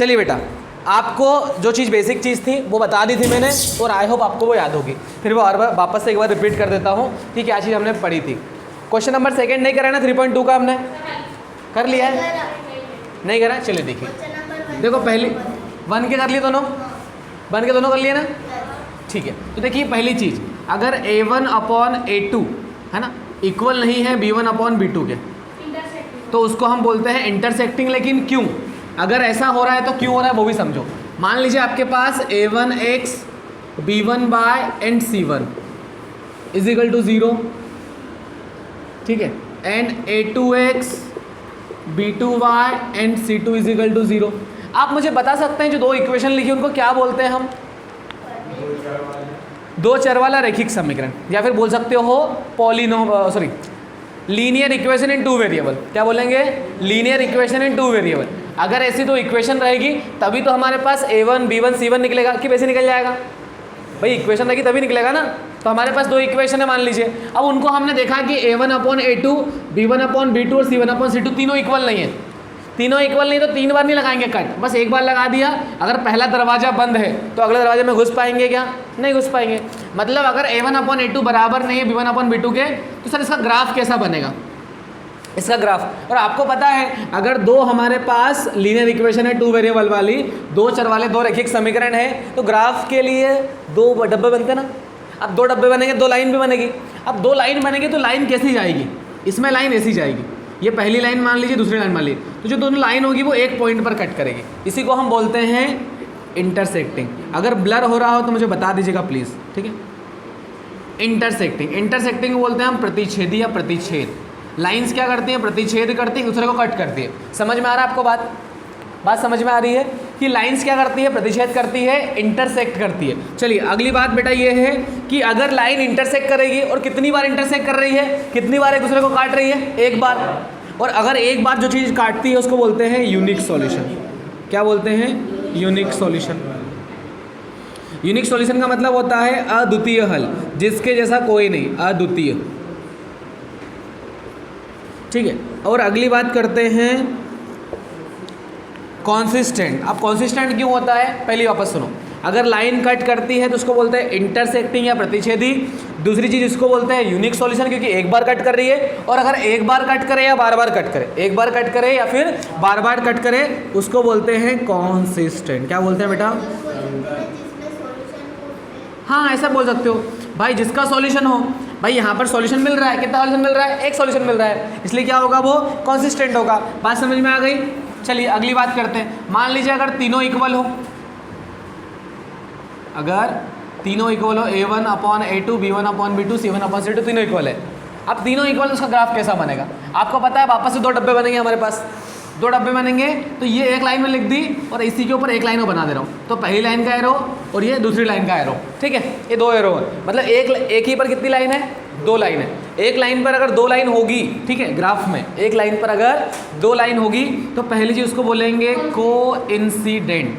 चलिए बेटा, आपको जो चीज़ बेसिक चीज़ थी वो बता दी थी मैंने, और आई होप आपको वो याद होगी। फिर वो और वापस से एक बार रिपीट कर देता हूँ कि क्या चीज़ हमने पढ़ी थी। क्वेश्चन नंबर सेकंड नहीं करा ना, 3.2 का हमने कर लिया है, नहीं करा? चलिए देखिए, देखो पहली 1 के कर लिए दोनों, 1 के दोनों कर लिए ना, ठीक है। तो देखिए पहली चीज़, अगर A1/A2 है ना इक्वल नहीं है B1/B2 के, तो उसको हम बोलते हैं इंटरसेक्टिंग। लेकिन क्यों? अगर ऐसा हो रहा है तो क्यों हो रहा है वो भी समझो। मान लीजिए आपके पास A1x B1/and C1 = 0, ठीक है, and A2x B2y and C2 = 0। आप मुझे बता सकते हैं जो दो इक्वेशन लिखी उनको क्या बोलते हैं हम? दो चर वाला रैखिक समीकरण, या फिर बोल सकते हो लीनियर इक्वेशन इन 2 वेरिएबल। क्या बोलेंगे? Linear equation in 2 variable. अगर ऐसी दो इक्वेशन रहेगी तभी तो हमारे पास A1 B1 C1 निकलेगा, कि वैसे निकल जाएगा? भाई इक्वेशन रहेगी तभी निकलेगा ना। तो हमारे पास दो इक्वेशन है मान लीजिए, अब उनको हमने देखा कि A1/A2 B1/B2 और C1/C2 तीनों इक्वल नहीं है। तीनों इक्वल नहीं तो 3 बार नहीं लगाएंगे कट, बस एक बार लगा दिया। अगर पहला दरवाजा बंद है तो अगले दरवाजे में घुस पाएंगे क्या? नहीं घुस पाएंगे। मतलब अगर A1/A2 बराबर नहीं है B1/B2 के, तो सर इसका ग्राफ कैसा बनेगा? इसका ग्राफ, और आपको पता है अगर दो हमारे पास लीनियर इक्वेशन है 2 वेरिएबल वाली, दो चर वाले दो रैखिक समीकरण है, तो ग्राफ के लिए 2 डब्बे बनते ना। अब 2 डब्बे बनेंगे, 2 लाइन भी बनेगी। अब 2 लाइन बनेगी तो लाइन कैसी जाएगी? इसमें लाइन ऐसी जाएगी, ये पहली लाइन मान लीजिए, दूसरी लाइन मान लीजिए, तो जो दोनों लाइन होगी वो एक पॉइंट पर कट करेगी। इसी को हम बोलते हैं इंटरसेक्टिंग। अगर ब्लर हो रहा हो तो मुझे बता दीजिएगा प्लीज़, ठीक है। इंटरसेक्टिंग बोलते हैं हम प्रतिच्छेदी या प्रतिच्छेद। लाइंस क्या करती हैं? प्रतिच्छेद करती है, दूसरे को कट करती है। समझ में आ रहा है आपको बात समझ में आ रही है कि लाइंस क्या करती है? प्रतिच्छेद करती है, इंटरसेक्ट करती है। चलिए अगली बात बेटा ये है कि अगर लाइन इंटरसेक्ट करेगी, और कितनी बार इंटरसेक्ट कर रही है, कितनी बार एक दूसरे को काट रही है? एक बार। और अगर एक बार जो चीज़ काटती है उसको बोलते हैं यूनिक सॉल्यूशन। क्या बोलते हैं? Unique solution. यूनिक सॉल्यूशन का मतलब होता है अद्वितीय हल, जिसके जैसा कोई नहीं, अद्वितीय, ठीक है। और अगली बात करते हैं कॉन्सिस्टेंट। अब कॉन्सिस्टेंट क्यों होता है पहली वापस सुनो। अगर लाइन कट करती है तो उसको बोलते हैं इंटरसेक्टिंग या प्रतिच्छेदी। दूसरी चीज़ इसको बोलते हैं यूनिक सॉल्यूशन, क्योंकि एक बार कट कर रही है। और अगर एक बार कट करे या बार बार कट करे, एक बार कट करे या फिर बार बार कट करे, उसको बोलते हैं कॉन्सिस्टेंट। क्या बोलते हैं बेटा? हाँ ऐसा बोल सकते हो भाई, जिसका सॉल्यूशन हो। भाई यहाँ पर सॉल्यूशन मिल रहा है, कितना सॉल्यूशन मिल रहा है? एक सॉल्यूशन मिल रहा है, इसलिए क्या होगा? वो कॉन्सिस्टेंट होगा। बात समझ में आ गई? चलिए अगली बात करते हैं। मान लीजिए अगर तीनों इक्वल हो, अगर तीनों इक्वल हो, A1/A2 B1/B2 C1/C2 तीनों इक्वल है। अब तीनों इक्वल तो उसका ग्राफ कैसा बनेगा? आपको पता है वापस से 2 डब्बे बनेंगे हमारे पास। 2 डब्बे बनेंगे तो ये एक लाइन में लिख दी, और इसी के ऊपर एक लाइन बना दे रहा हूँ। तो पहली लाइन का एरो और ये दूसरी लाइन का एरो, ठीक है। ये 2 एरो है, मतलब एक ही पर कितनी लाइन है? 2 लाइन है। एक लाइन पर अगर 2 लाइन होगी, ठीक है, ग्राफ में एक लाइन पर अगर 2 लाइन होगी तो पहली चीज उसको बोलेंगे कोइंसिडेंट।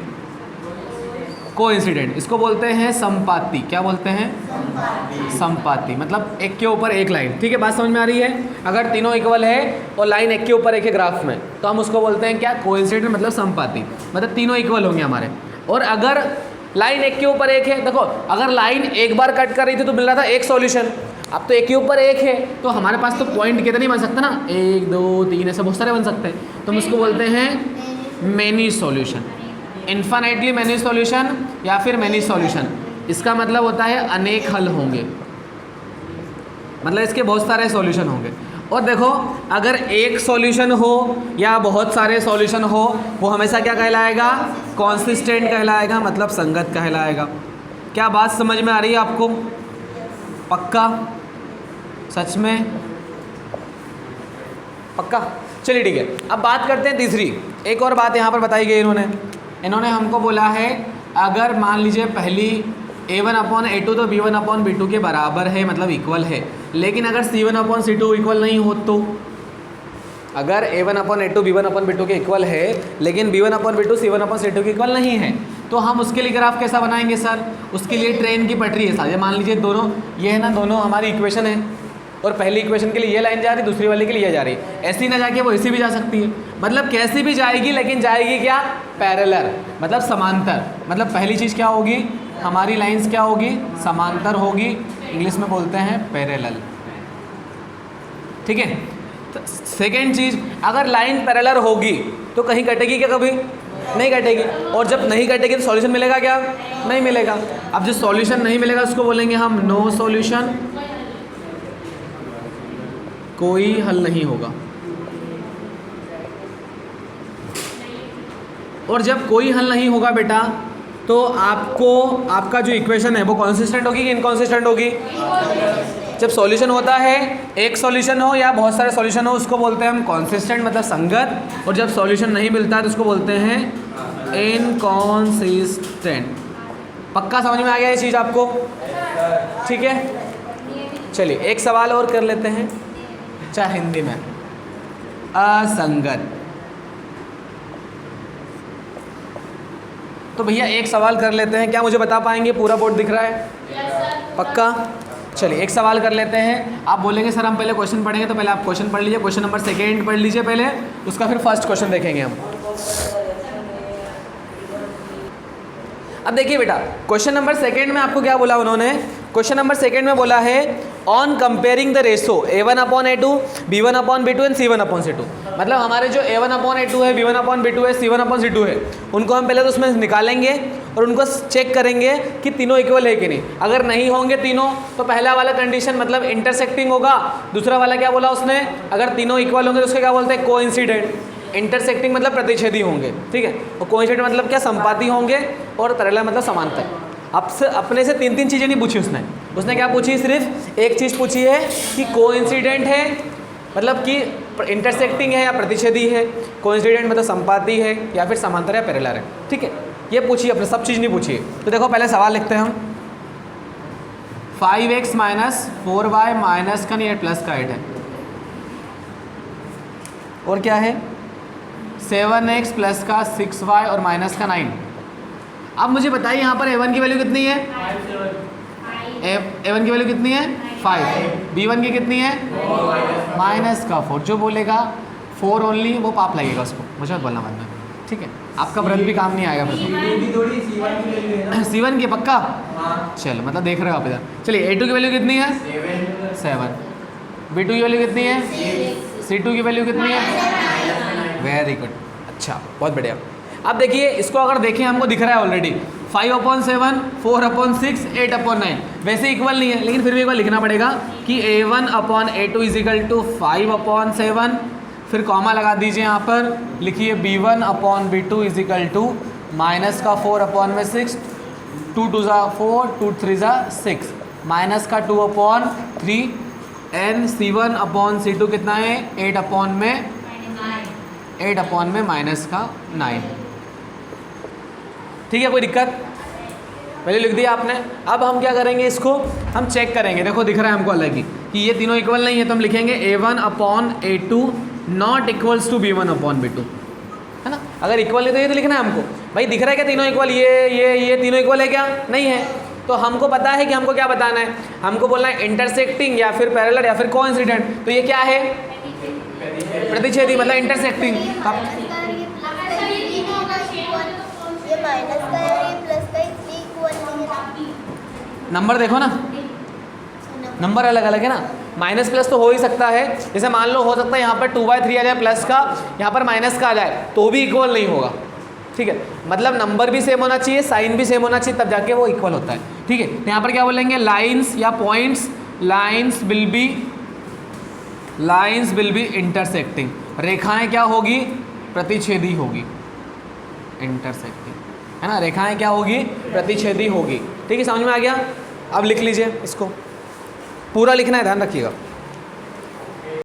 कोइंसिडेंट इसको बोलते हैं संपाती। क्या बोलते हैं? संपाती, मतलब एक के ऊपर एक लाइन, ठीक है। बात समझ में आ रही है? अगर तीनों इक्वल है और लाइन एक के ऊपर एक है ग्राफ में, तो हम उसको बोलते हैं क्या? कोइंसिडेंट, मतलब संपाती, मतलब तीनों इक्वल होंगे हमारे। और अगर लाइन एक के ऊपर एक है, देखो अगर लाइन एक बार कट कर रही थी तो मिल रहा था एक सॉल्यूशन, अब तो एक के ऊपर एक है तो हमारे पास तो पॉइंट कितने नहीं बन सकते ना, 1 2 3 ऐसे बहुत सारे बन सकते हैं। तो हम उसको बोलते हैं many solution, infinitely many solution या फिर मैनी सॉल्यूशन। इसका मतलब होता है अनेक हल होंगे, मतलब इसके बहुत सारे सॉल्यूशन होंगे। और देखो अगर एक सॉल्यूशन हो या बहुत सारे सॉल्यूशन हो, वो हमेशा क्या कहलाएगा? कॉन्सिस्टेंट कहलाएगा, मतलब संगत कहलाएगा। क्या बात समझ में आ रही है आपको? पक्का? सच में? पक्का? चलिए ठीक है। अब बात करते हैं तीसरी। एक और बात यहाँ पर बताई गई इन्होंने हमको बोला है, अगर मान लीजिए पहली A1/A2 तो B1/B2 के बराबर है, मतलब इक्वल है, लेकिन अगर C1/C2 इक्वल नहीं हो तो, अगर A1/A2 B1/B2 के इक्वल है लेकिन B1/B2 C1/C2 के इक्वल नहीं है, तो हम उसके लिए ग्राफ कैसा बनाएंगे सर? उसके लिए ट्रेन की पटरी है साथ। मान लीजिए दोनों ये है ना, दोनों हमारी इक्वेशन है, और पहली इक्वेशन के लिए ये लाइन जा रही, दूसरी वाले के लिए ये जा रही। ऐसी ना जाके वो ऐसी भी जा सकती है। मतलब कैसी भी जाएगी लेकिन जाएगी क्या, पैरेलल, मतलब समांतर। मतलब पहली चीज़ क्या होगी, हमारी लाइंस क्या होगी, समांतर होगी, इंग्लिश में बोलते हैं पैरेलल। ठीक है। सेकेंड चीज़, अगर लाइन पैरेलल होगी तो कहीं कटेगी क्या, कभी नहीं कटेगी। और जब नहीं कटेगी तो सॉल्यूशन मिलेगा क्या, नहीं मिलेगा। अब जो सॉल्यूशन नहीं मिलेगा उसको बोलेंगे हम नो सॉल्यूशन, कोई हल नहीं होगा। और जब कोई हल नहीं होगा बेटा तो आपको आपका जो इक्वेशन है वो कॉन्सिस्टेंट होगी कि इनकॉन्सिस्टेंट होगी। जब सॉल्यूशन होता है, एक सॉल्यूशन हो या बहुत सारे सॉल्यूशन हो, उसको बोलते हैं हम कॉन्सिस्टेंट, मतलब संगत। और जब सॉल्यूशन नहीं मिलता है तो उसको बोलते हैं इनकॉन्सिस्टेंट। पक्का समझ में आ गया ये चीज़ आपको? ठीक है, चलिए एक सवाल और कर लेते हैं, चाहे हिंदी में। असंगत। तो भैया एक सवाल कर लेते हैं, क्या मुझे बता पाएंगे? पूरा बोर्ड दिख रहा है? पक्का? चलिए एक सवाल कर लेते हैं। आप बोलेंगे सर हम पहले क्वेश्चन पढ़ेंगे, तो पहले आप क्वेश्चन पढ़ लीजिए, क्वेश्चन नंबर सेकेंड पढ़ लीजिए पहले, उसका फिर फर्स्ट क्वेश्चन देखेंगे हम। अब देखिए बेटा, क्वेश्चन नंबर सेकेंड में आपको क्या बोला उन्होंने? क्वेश्चन नंबर सेकेंड में बोला है on comparing the ratio A1/A2, B1/B2 and C1/C2। मतलब हमारे जो A1/A2 है, B1/B2 है, C1/C2 है, उनको हम पहले तो उसमें निकालेंगे और उनको चेक करेंगे कि तीनों इक्वल है कि नहीं। अगर नहीं होंगे तीनों तो पहला वाला कंडीशन मतलब इंटरसेक्टिंग होगा। दूसरा वाला क्या बोला उसने? अगर तीनों इक्वल होंगे तो उसको क्या बोलते हैं? कोइंसिडेंट। इंटरसेक्टिंग मतलब प्रतिच्छेदी होंगे, ठीक है। और कोइंसिडेंट मतलब क्या? संपाती होंगे। और पैरेलल मतलब समांतर। अब से अपने से तीन तीन चीज़ें नहीं पूछी उसने क्या पूछी? सिर्फ एक चीज़ पूछी है कि कोइंसिडेंट है, मतलब कि इंटरसेक्टिंग है या प्रतिच्छेदी है, कोइंसिडेंट मतलब संपाती है, या फिर समांतर या पैरेलल है। ठीक है, ये पूछिए अपने, सब चीज़ नहीं पूछिए। तो देखो पहले सवाल लिखते हैं हम। 5x - 4y माइनस का नहीं है, प्लस का 8 है। और क्या है? 7x प्लस का 6y और माइनस का 9। अब मुझे बताइए यहाँ पर A1 की वैल्यू कितनी है? A1 की वैल्यू कितनी है? 5। B1 की कितनी है? माइनस का 4। जो बोलेगा 4 ओनली वो पाप लगेगा उसको, मुझे मत बोलना बाद में, ठीक है। आपका व्रत भी काम नहीं आएगा फिर। C1 की पक्का? चलो, मतलब देख रहे हो आप इधर। चलिए A2 की वैल्यू कितनी है? 7। B2 की वैल्यू कितनी है? C2 की वैल्यू कितनी है? वेरी गुड, अच्छा, बहुत बढ़िया। अब देखिए इसको अगर देखें, हमको दिख रहा है ऑलरेडी 5/7, 4/6, 8/9। वैसे इक्वल नहीं है, लेकिन फिर भी एक बार लिखना पड़ेगा कि A1/A2 = 5/7। फिर कॉमा लगा दीजिए यहाँ पर, लिखिए B1/B2 = माइनस का 4/6, 2 2 4, 2 3 6, माइनस का 2/3, एन C1/C2 कितना है? 8/8 में माइनस का 9। ठीक है, कोई दिक्कत? पहले लिख दिया आपने। अब हम क्या करेंगे, इसको हम चेक करेंगे। देखो दिख रहा है हमको अलग ही कि ये तीनों इक्वल नहीं है, तो हम लिखेंगे A1/A2 not equals to B1/B2, है ना। अगर इक्वल है तो ये तो लिखना है हमको। भाई दिख रहा है क्या तीनों इक्वल? ये तीनों इक्वल है क्या? नहीं है। तो हमको पता है कि हमको क्या बताना है, हमको बोलना है इंटरसेक्टिंग या फिर पैरेलल या फिर कोइंसिडेंट। तो ये क्या है? प्रतिच्छेदी, मतलब इंटरसेक्टिंग। नंबर देखो ना, नंबर अलग अलग है ना। माइनस प्लस तो हो ही सकता है, जैसे मान लो हो सकता है यहाँ पर 2/3 आ जाए प्लस का, यहाँ पर माइनस का आ जाए, तो भी इक्वल नहीं होगा। ठीक है, मतलब नंबर भी सेम होना चाहिए, साइन भी सेम होना चाहिए, तब जाके वो इक्वल होता है। ठीक है, तो यहाँ पर क्या बोलेंगे? लाइन्स या points, lines will be intersecting. रेखाएं क्या होगी? प्रतिच्छेदी होगी, इंटरसेक्टिंग, है ना। रेखाएं क्या होगी? प्रतिच्छेदी होगी। ठीक है, समझ में आ गया? अब लिख लीजिए इसको, पूरा लिखना है, ध्यान रखिएगा।